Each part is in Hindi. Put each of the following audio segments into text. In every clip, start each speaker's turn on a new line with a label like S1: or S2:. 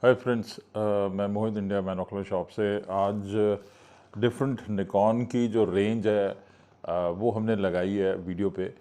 S1: हाय फ्रेंड्स, मैं मोहित इंडिया बाइनोकुलर शॉप से आज डिफरेंट निकॉन की जो रेंज है वो हमने लगाई है वीडियो पे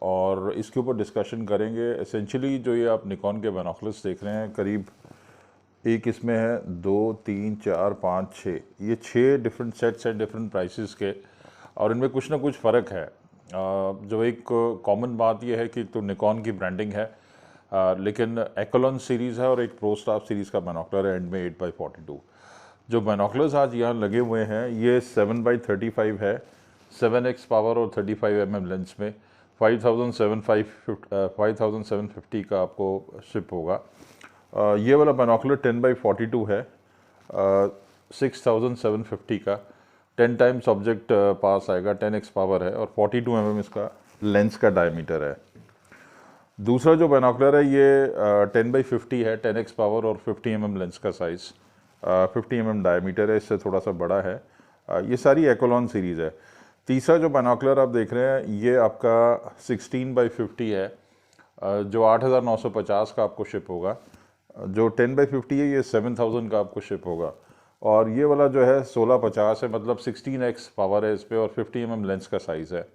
S1: और इसके ऊपर डिस्कशन करेंगे। एसेंशियली जो ये आप निकॉन के बाइनोकुलर्स देख रहे हैं, करीब एक इसमें है, दो तीन चार पाँच छः, ये छः डिफरेंट सेट्स हैं डिफरेंट प्राइसेस के और इनमें कुछ ना कुछ फ़र्क है। जो एक कॉमन बात यह है कि तो निकॉन की ब्रांडिंग है, लेकिन एक्लोन सीरीज़ है और एक प्रो स्टाफ सीरीज़ का बाइनोकुलर है एंड में 8x42। जो बाइनोकुलर्स आज यहाँ लगे हुए हैं ये 7x35 है, 7x पावर और 35 mm लेंस में 5750 का आपको शिप होगा। ये वाला बाइनोकुलर 10x42 है, 6750 का, 10 टाइम्स ऑब्जेक्ट पास आएगा, 10x पावर है और 42 mm इसका लेंस का डायमीटर है। दूसरा जो बाइनोकुलर है ये 10x50 है, 10x पावर और 50 mm लेंस का साइज़, 50 mm डायमीटर है, इससे थोड़ा सा बड़ा है। ये सारी एक्लोन सीरीज़ है। तीसरा जो बाइनोकुलर आप देख रहे हैं ये आपका 16x50 है, जो 8950 का आपको शिप होगा। जो 10x50 है ये 7000 का आपको शिप होगा। और ये वाला जो है 1650 है, मतलब 16x पावर है इस पर और 50 mm लेंस का साइज़ है।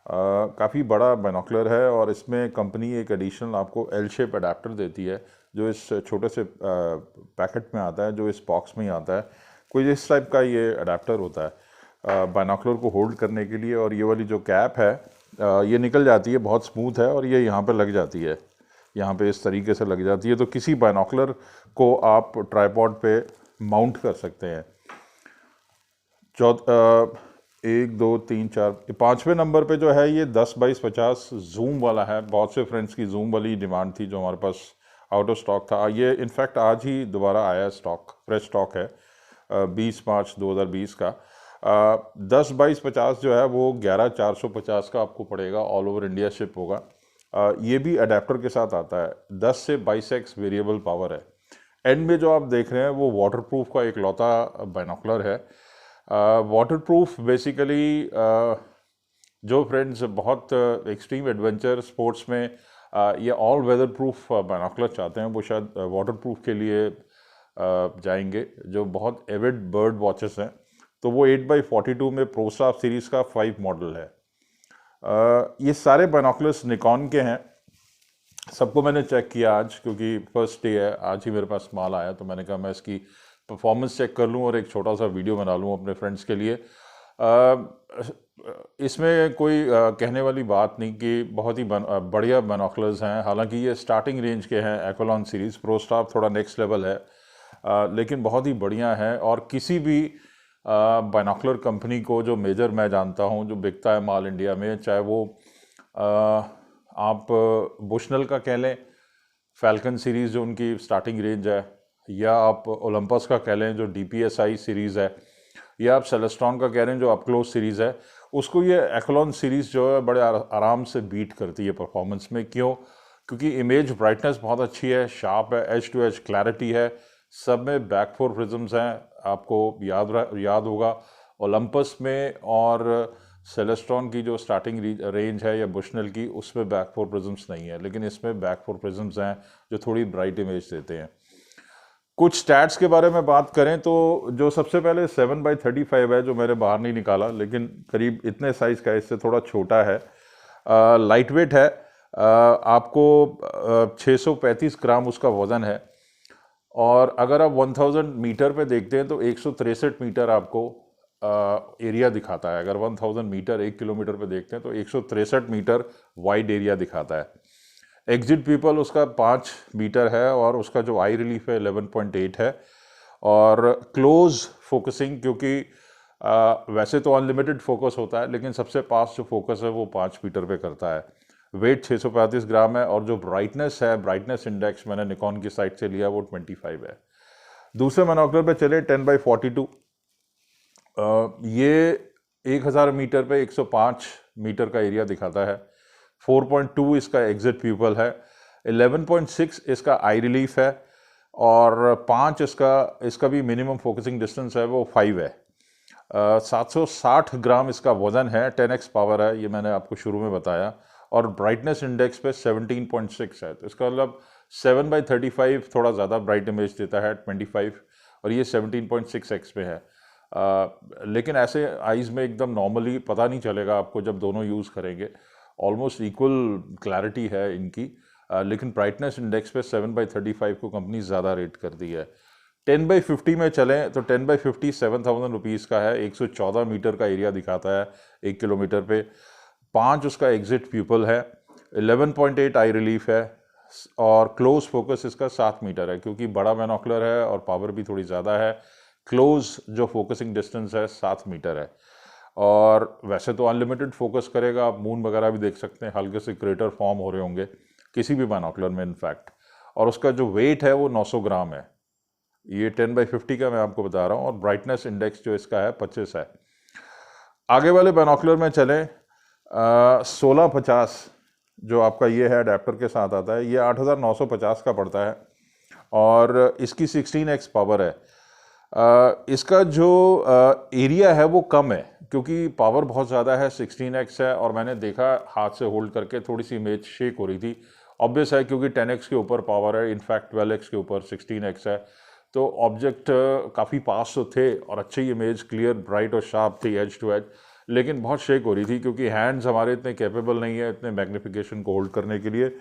S1: काफ़ी बड़ा बाइनोकुलर है और इसमें कंपनी एक एडिशनल आपको एल शेप अडेप्टर देती है जो इस छोटे से पैकेट में आता है, जो इस बॉक्स में ही आता है। कोई इस टाइप का ये अडेप्टर होता है बाइनोकुलर को होल्ड करने के लिए। और ये वाली जो कैप है ये निकल जाती है, बहुत स्मूथ है और ये यहाँ पर लग जाती है, यहाँ पे इस तरीके से लग जाती है, तो किसी बाइनोकुलर को आप ट्राइपॉड पे माउंट कर सकते हैं। एक दो तीन चार, पाँचवें नंबर पे जो है ये 10x50 जूम वाला है। बहुत से फ्रेंड्स की जूम वाली डिमांड थी जो हमारे पास आउट ऑफ स्टॉक था। ये इनफैक्ट आज ही दोबारा आया स्टॉक, फ्रेश स्टॉक है, 20 मार्च 2020 का। 10x50 जो है वो 11450 का आपको पड़ेगा, ऑल ओवर इंडिया शिप होगा। ये भी अडेप्टर के साथ आता है, 10 से 22x वेरिएबल पावर है। एंड में जो आप देख रहे हैं वो वाटरप्रूफ का एक लौता बाइनोकुलर है। वाटरप्रूफ बेसिकली जो फ्रेंड्स बहुत एक्सट्रीम एडवेंचर स्पोर्ट्स में ये ऑल वेदर प्रूफ बाइनोकुलर चाहते हैं, वो शायद वाटरप्रूफ के लिए जाएंगे। जो बहुत एविड बर्ड वॉचर्स हैं तो वो 8x42 में प्रो स्टाफ सीरीज़ का 5 मॉडल है। ये सारे बाइनोकुलर्स निकॉन के हैं। सबको मैंने चेक किया आज, क्योंकि फर्स्ट डे है, आज ही मेरे पास माल आया, तो मैंने कहा मैं इसकी परफॉर्मेंस चेक कर लूँ और एक छोटा सा वीडियो बना लूँ अपने फ्रेंड्स के लिए। इसमें कोई कहने वाली बात नहीं कि बहुत ही बढ़िया बाइनोकुलर्स हैं। हालांकि ये स्टार्टिंग रेंज के हैं, एक्लोन सीरीज़, प्रो स्टाफ थोड़ा नेक्स्ट लेवल है, लेकिन बहुत ही बढ़िया है। और किसी भी बाइनोकुलर कंपनी को जो मेजर मैं जानता हूँ जो बिकता है माल इंडिया में, चाहे वो आप बुशनल का कह लें, फैल्कन सीरीज़ जो उनकी स्टार्टिंग रेंज है, या आप ओलंपस का कह लें जो DPSI सीरीज़ है, या आप सेलेस्ट्रॉन का कह रहे हैं जो अप क्लोज सीरीज़ है, उसको ये एक्लोन सीरीज़ जो है बड़े आराम से बीट करती है परफॉर्मेंस में। क्यों? क्योंकि इमेज ब्राइटनेस बहुत अच्छी है, शार्प है, एज टू एज क्लैरिटी है, सब में बैक फोर प्रिज्म्स हैं। आपको याद होगा ओलंपस में और सेलेस्ट्रॉन की जो स्टार्टिंग रेंज है या बुशनल की, उसमें बैक फोर प्रिज्म्स नहीं है, लेकिन इसमें बैक फोर प्रिज्म्स हैं जो थोड़ी ब्राइट इमेज देते हैं। कुछ स्टैट्स के बारे में बात करें तो जो सबसे पहले 7x35 है, जो मैंने बाहर नहीं निकाला, लेकिन करीब इतने साइज़ का है, इससे थोड़ा छोटा है, लाइट वेट है, आपको 635 ग्राम उसका वज़न है। और अगर आप 1000 मीटर पे देखते हैं तो 163 मीटर आपको एरिया दिखाता है। अगर 1000 मीटर 1 किलोमीटर पे देखते हैं तो 163 मीटर वाइड एरिया दिखाता है। एग्जिट पीपल उसका 5 मीटर है और उसका जो आई रिलीफ है 11.8 है। और क्लोज फोकसिंग, क्योंकि वैसे तो अनलिमिटेड फोकस होता है, लेकिन सबसे पास जो फोकस है वो 5 मीटर पे करता है। वेट 635 ग्राम है और जो ब्राइटनेस है, ब्राइटनेस इंडेक्स मैंने निकॉन की साइट से लिया वो 25 है। दूसरे बाइनोकुलर पे चले 10x42, ये 1000 मीटर पे 105 मीटर का एरिया दिखाता है। 4.2 इसका एग्जिट प्यूपल है, 11.6 इसका आई रिलीफ है और 5 इसका भी मिनिमम फोकसिंग डिस्टेंस है वो 5 है। 760 ग्राम इसका वज़न है, 10x पावर है, ये मैंने आपको शुरू में बताया। और ब्राइटनेस इंडेक्स पे 17.6 है, तो इसका मतलब 7/35 थोड़ा ज़्यादा ब्राइट इमेज देता है 25, और ये 17.6x में है। लेकिन ऐसे आइज़ में एकदम नॉर्मली पता नहीं चलेगा आपको जब दोनों यूज़ करेंगे, ऑलमोस्ट इक्वल क्लैरिटी है इनकी। लेकिन ब्राइटनेस इंडेक्स पे 7/35 को कंपनी ज़्यादा रेट कर दी है। 10/50 में चलें तो 10/50 7,000 रुपीज़ का है, 114 मीटर का एरिया दिखाता है 1 किलोमीटर पे। 5 उसका एग्जिट प्यूपल है, 11.8 आई रिलीफ है, और क्लोज फोकस इसका 7 मीटर है, क्योंकि बड़ा बाइनोकुलर है और पावर भी थोड़ी ज़्यादा है। क्लोज जो फोकसिंग डिस्टेंस है 7 मीटर है। और वैसे तो अनलिमिटेड फोकस करेगा, आप मून वगैरह भी देख सकते हैं, हल्के से क्रेटर फॉर्म हो रहे होंगे किसी भी बाइनोकुलर में इनफैक्ट। और उसका जो वेट है वो 900 ग्राम है। ये 10/50 का मैं आपको बता रहा हूँ, और ब्राइटनेस इंडेक्स जो इसका है 25 है। आगे वाले बाइनोकुलर में चलें, 1650 जो आपका ये है अडेप्टर के साथ आता है, ये 8,950 का पड़ता है, और इसकी 16x पावर है। इसका जो एरिया है वो कम है, क्योंकि पावर बहुत ज़्यादा है, 16x है, और मैंने देखा हाथ से होल्ड करके थोड़ी सी इमेज शेक हो रही थी। ऑब्वियस है क्योंकि 10x के ऊपर पावर है, इनफैक्ट 12x के ऊपर 16x है, तो ऑब्जेक्ट काफ़ी पास तो थे और अच्छी इमेज क्लियर ब्राइट और शार्प थी एज टू एज, लेकिन बहुत शेक हो रही थी क्योंकि हैंड्स हमारे इतने कैपेबल नहीं है इतने मैग्नीफिकेशन को होल्ड करने के लिए।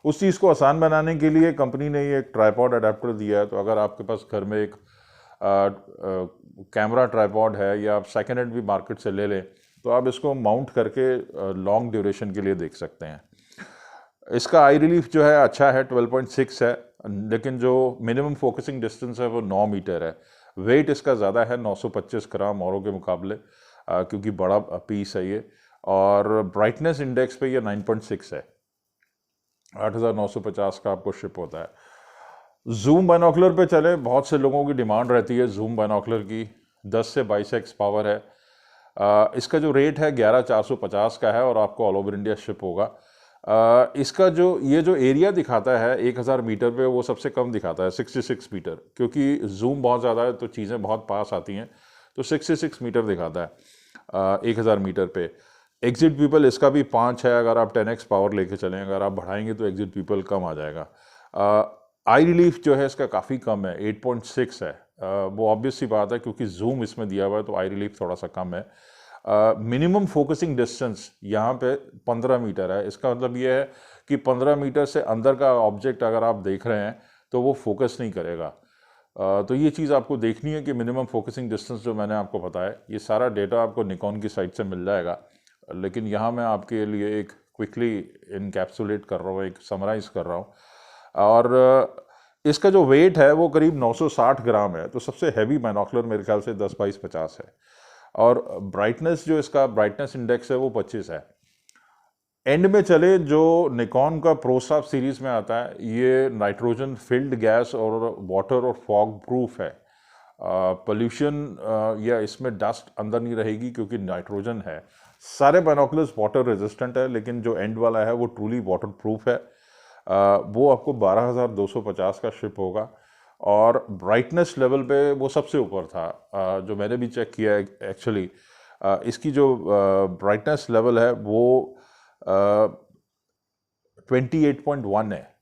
S1: उस चीज़ को आसान बनाने के लिए कंपनी ने ये एक ट्राइपॉड अडेप्टर दिया है। तो अगर आपके पास घर में एक कैमरा ट्राइपॉड है, या आप सेकेंड हैंड भी मार्केट से ले लें, तो आप इसको माउंट करके लॉन्ग ड्यूरेशन के लिए देख सकते हैं। इसका आई रिलीफ जो है अच्छा है, 12.6 है, लेकिन जो मिनिमम फोकसिंग डिस्टेंस है वो 9 मीटर है। वेट इसका ज़्यादा है, 925 ग्राम औरों के मुकाबले, क्योंकि बड़ा पीस है ये। और ब्राइटनेस इंडेक्स पे ये 9.6 है, 8,950 का आपको शिप होता है। जूम बाइनोकुलर पे चले, बहुत से लोगों की डिमांड रहती है जूम बाइनोकुलर की, 10 से 22x पावर है। इसका जो रेट है 11,450 का है, और आपको ऑल ओवर इंडिया शिप होगा। इसका ये जो एरिया दिखाता है 1,000 मीटर पे, वो सबसे कम दिखाता है 66 मीटर, क्योंकि जूम बहुत ज़्यादा है तो चीज़ें बहुत पास आती हैं, तो 66 मीटर दिखाता है 1,000 मीटर पे। एग्जिट पीपल इसका भी 5 है, अगर आप 10x पावर लेके चलें, अगर आप बढ़ाएंगे तो एग्जिट पीपल कम आ जाएगा। आई रिलीफ जो है इसका काफ़ी कम है, 8.6 है। वो ऑब्वियस सी बात है क्योंकि जूम इसमें दिया हुआ है, तो आई रिलीफ थोड़ा सा कम है। मिनिमम फोकसिंग डिस्टेंस यहाँ पे 15 मीटर है। इसका मतलब ये है कि 15 मीटर से अंदर का ऑब्जेक्ट अगर आप देख रहे हैं तो वो फोकस नहीं करेगा। तो ये चीज़ आपको देखनी है कि मिनिमम फोकसिंग डिस्टेंस जो मैंने आपको बताया, ये सारा डेटा आपको निकॉन की साइट से मिल जाएगा, लेकिन यहाँ मैं आपके लिए एक क्विकली इनकैप्सुलेट कर रहा हूँ, एक समराइज़ कर रहा हूँ। और इसका जो वेट है वो करीब 960 ग्राम है, तो सबसे हैवी बाइनोकुलर मेरे ख्याल से 10x50 है। और ब्राइटनेस जो इसका ब्राइटनेस इंडेक्स है वो 25 है। एंड में चले, जो निकॉन का प्रोस्टाफ सीरीज में आता है, ये नाइट्रोजन फिल्ड गैस और वाटर और फॉग प्रूफ है। पोल्यूशन या इसमें डस्ट अंदर नहीं रहेगी क्योंकि नाइट्रोजन है। सारे बाइनोकुलर्स वाटर रेजिस्टेंट है, लेकिन जो एंड वाला है वो ट्रूली वाटर प्रूफ है। वो आपको 12,250 का शिप होगा, और ब्राइटनेस लेवल पे वो सबसे ऊपर था। जो मैंने भी चेक किया एक्चुअली, इसकी जो ब्राइटनेस लेवल है वो 28.1 है।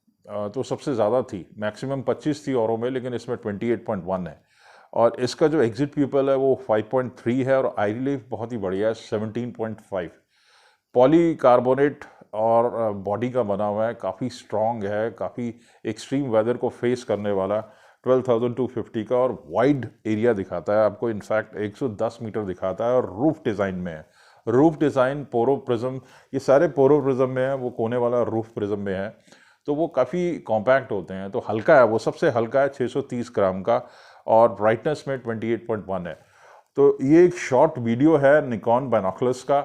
S1: तो सबसे ज़्यादा थी, मैक्सिमम 25 थी औरों में, लेकिन इसमें 28.1 है। और इसका जो एग्जिट पीपल है वो 5.3 है, और आई रिलीफ बहुत ही बढ़िया है, 17.5। पॉलीकार्बोनेट और बॉडी का बना हुआ है, काफ़ी स्ट्रॉन्ग है, काफ़ी एक्सट्रीम वेदर को फेस करने वाला, 12,250 का, और वाइड एरिया दिखाता है आपको, इनफैक्ट 110 मीटर दिखाता है, और रूफ डिज़ाइन में है। रूफ डिज़ाइन पोरो प्रिज्म, ये सारे पोरो प्रिज्म में है, वो कोने वाला रूफ प्रिज्म में है, तो वो काफ़ी कॉम्पैक्ट होते हैं। तो हल्का है, वो सबसे हल्का है, 630 ग्राम का, और ब्राइटनेस में 28.1 है। तो ये एक शॉर्ट वीडियो है निकॉन बाइनोकुलर्स का,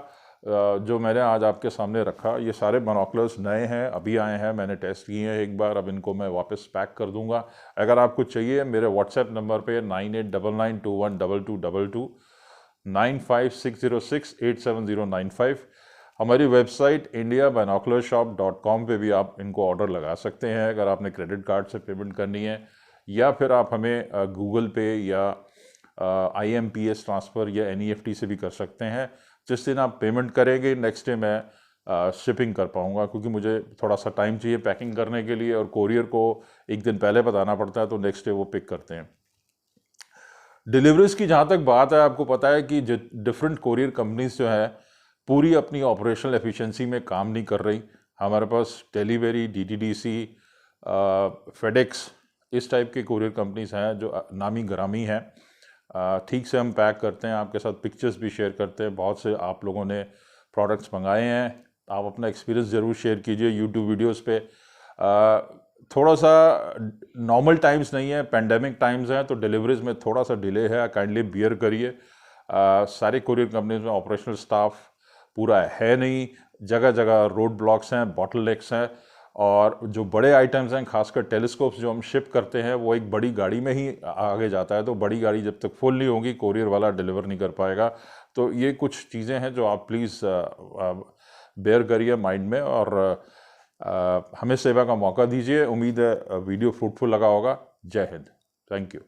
S1: जो मैंने आज आपके सामने रखा। ये सारे बाइनोकुलर्स नए हैं, अभी आए हैं, मैंने टेस्ट किए हैं एक बार, अब इनको मैं वापस पैक कर दूंगा। अगर आपको चाहिए, मेरे व्हाट्सएप नंबर पे 9899212222, 9560687095। हमारी वेबसाइट indiabinocularshop.com पे भी आप इनको ऑर्डर लगा सकते हैं, अगर आपने क्रेडिट कार्ड से पेमेंट करनी है, या फिर आप हमें गूगल पे या IMPS ट्रांसफ़र या NEFT से भी कर सकते हैं। जिस दिन आप पेमेंट करेंगे, नेक्स्ट डे मैं शिपिंग कर पाऊँगा, क्योंकि मुझे थोड़ा सा टाइम चाहिए पैकिंग करने के लिए और कोरियर को एक दिन पहले बताना पड़ता है, तो नेक्स्ट डे वो पिक करते हैं। डिलीवरीज की जहाँ तक बात है, आपको पता है कि डिफरेंट कोरियर कंपनीज जो है पूरी अपनी ऑपरेशनल एफिशिएंसी में काम नहीं कर रही। हमारे पास डिलीवरी, डीटीडीसी, फेडेक्स, इस टाइप के कोरियर कंपनीज हैं जो नामी गरामी हैं। ठीक से हम पैक करते हैं, आपके साथ पिक्चर्स भी शेयर करते हैं। बहुत से आप लोगों ने प्रोडक्ट्स मंगाए हैं, आप अपना एक्सपीरियंस ज़रूर शेयर कीजिए यूट्यूब वीडियोस पे। थोड़ा सा नॉर्मल टाइम्स नहीं है, पेंडेमिक टाइम्स हैं, तो डिलीवरीज में थोड़ा सा डिले है, काइंडली बियर करिए। सारे कोरियर कंपनीज में ऑपरेशनल स्टाफ पूरा है नहीं, जगह जगह रोड ब्लॉक्स हैं, बॉटलनेक्स हैं, और जो बड़े आइटम्स हैं, खासकर टेलीस्कोप्स जो हम शिप करते हैं, वो एक बड़ी गाड़ी में ही आगे जाता है, तो बड़ी गाड़ी जब तक फुल नहीं होगी कोरियर वाला डिलीवर नहीं कर पाएगा। तो ये कुछ चीज़ें हैं जो आप प्लीज़ बेयर करिए माइंड में, और हमें सेवा का मौका दीजिए। उम्मीद है वीडियो फ्रूटफुल लगा होगा। जय हिंद। Thank you.